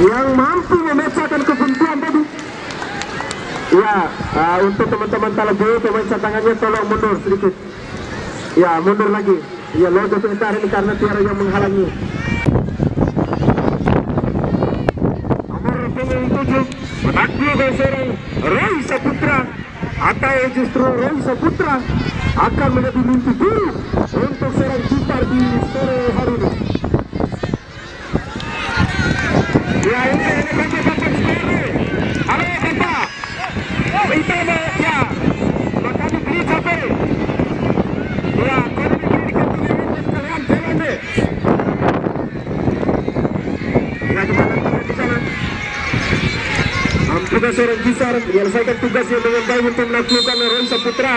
yang mampu memecahkan kebuntuan tadi. Ya, untuk teman-teman Talago, pemain cadangannya tolong mundur sedikit. Ya, mundur lagi. Ya, logo sebentar ini karena tiada yang menghalangi. Nomor pemain 7 menakluk seorang Roy Saputra, atau justru Roy Saputra akan menjadi mimpi buruk untuk seorang kiper di sore hari ini. Ya, ini pakai sore. Halo kita. Kita ya. Makan beli capek. Ya, kalau diberikan kalian jalan deh. Ya, kita di sana. Tugas seorang kisar menyelesaikan tugasnya dengan baik untuk melakukan Roy Saputra.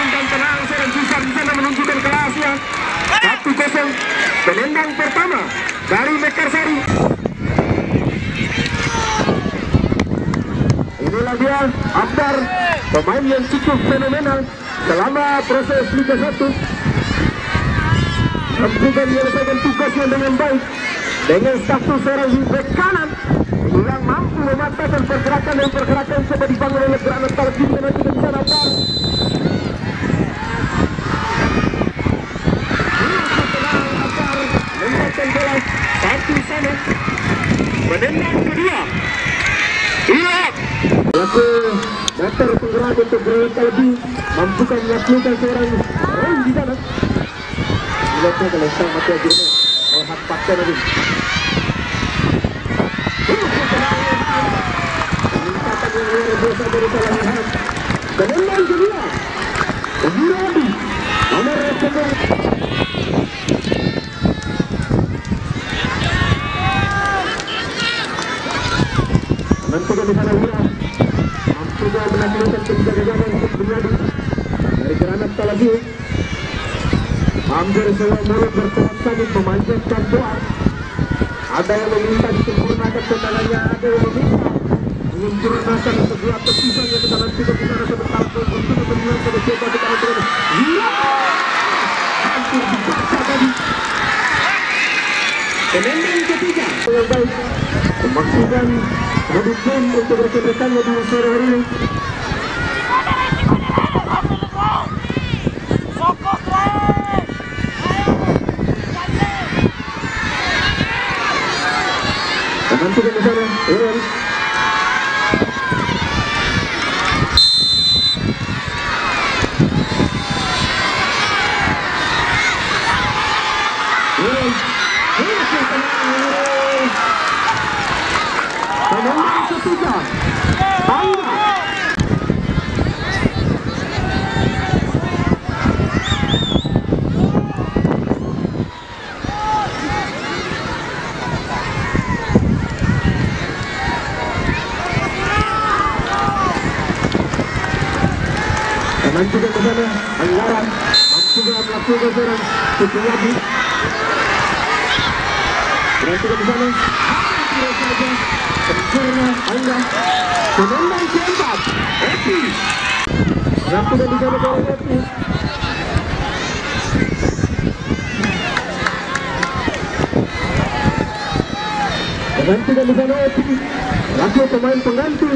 Dan tenang seorang kisar di sana menunjukkan kelasnya. 1-0 penendang pertama dari Mekarsari. Inilah dia Abdar, pemain yang cukup fenomenal selama proses Liga 1. Juga menyelesaikan tugasnya dengan baik dengan status seorang bek kanan yang mampu mematahkan pergerakan dan pergerakan coba dibangun oleh Granat Talaki dan nanti di sana Abdar. Membuatkan bola satu sana menendang kedua. Iya, laku motor penggerak untuk Granat Talaki mampukan melakukan seorang Roy di sana. Lihatnya kalau sang mati aja ini hak paksa lagi. Peningkatan yang luar biasa dari Salahan. Penendang kedua Wiradi nomor 10. Menentukan di sana Wira mampu menaklukkan penjaga-jaga untuk Wiradi dari Granat Talabi. Hampir semua mulut bertolak sangit memanjatkan doa. Ada yang meminta disempurnakan tendangannya, ada yang meminta menyempurnakan sebuah petisan yang kita nanti berbicara sebentar untuk menjual pada siapa kita nanti. Iya, hampir dibaca tadi. Penendang ketiga yang baik memastikan mendukung untuk rekan-rekannya di sore hari ini. Nanti ke sana, Iran. Penendang ketiga, Angga. Nanti ke sana, Anggaran mampu melakukan seorang Supriyadi. Nanti ke sana, tidak saja sempurna Angga. Penendang keempat, Epi. Nanti ke sana seorang Epi. Nanti ke sana Epi. Laku pemain pengganti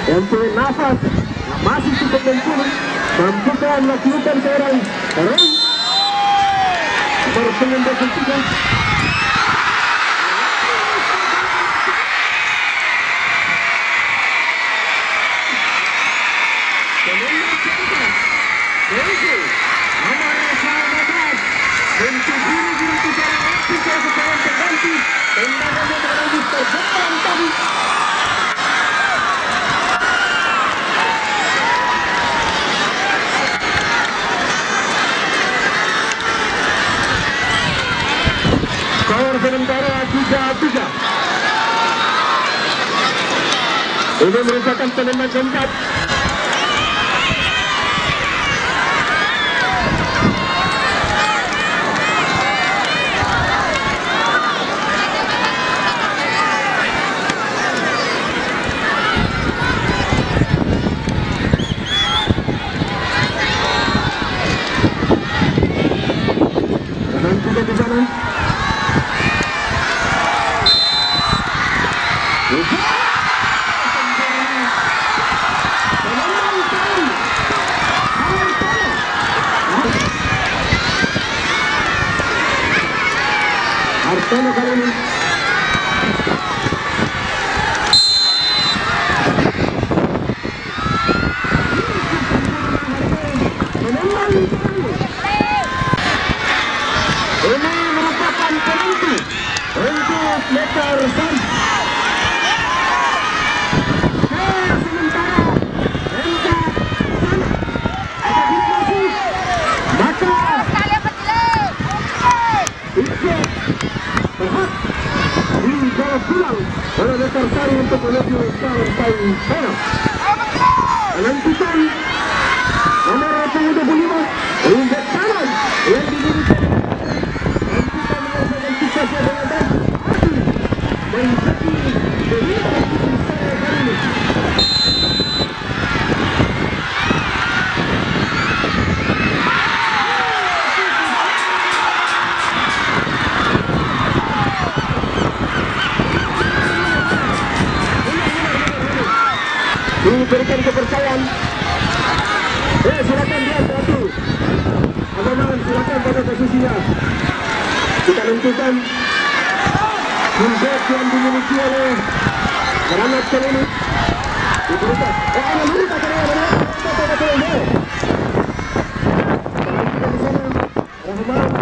yang punya nafas masih cukup mumpuni. Mampukan melakukan seorang Roy berpengendal ketiga. Penendang ketiga Roy nomor 15 untuk guru-guru seorang aktif seorang pengganti. Tendangannya menembus terjauh tadi. Skor sementara 3-3. Ini merupakan penendang keempat. Martono kali ini. Ini merupakan penentu untuk meter Sam. Sementara MK sana apabila masuk maka Ikut berhak dijawab pulang oleh meter Sari untuk menuju selesai sana. Menentukan nomor 85 Injek kanan yang dimiliki diberikan kepercayaan. Silakan dia satu. Abang-abang silakan pada posisinya. Kita tentukan Injek yang dimiliki oleh Granat kali ini diberikan. Ada lurus akan ada. Rahman.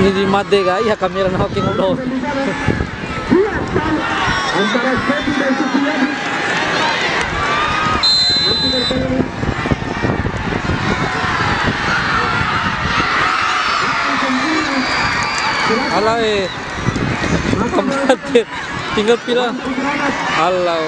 Ini di Madega ya kamera na hoking ulo. Antara Sebi dan Supriyadi. Alah kematir tinggal pila. Alah.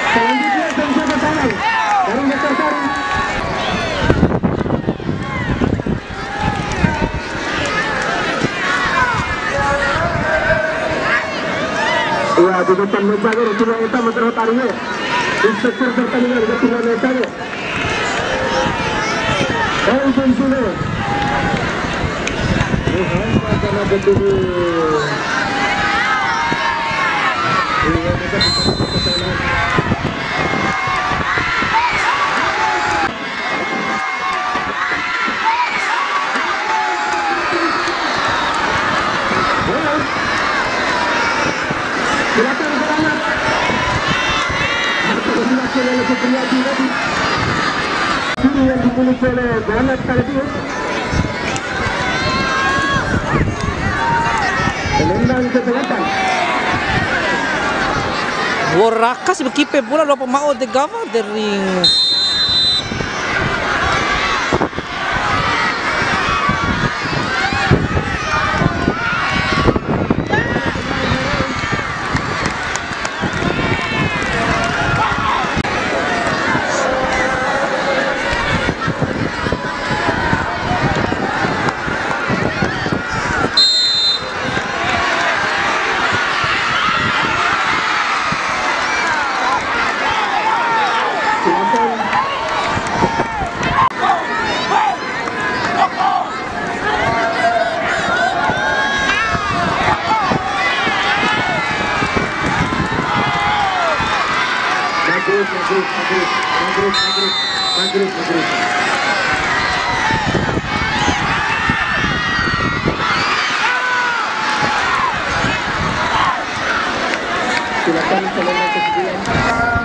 Selanjutnya penjaga tangan dari Meter Sari. Iya, di depan menjaga Rasulullah kita menterotarinya. Inspektur pertandingan Rasulullah menjaga. Dan Rasulullah. Karena betul. Silakan Granat. Silakan oleh Supriyadi tadi. Ini yang dimiliki oleh Granat tadi. Penendang ke selatan. Warakas bekipe pula lupa mau de gava de ring. Maghrib. Silakan selama kesekian.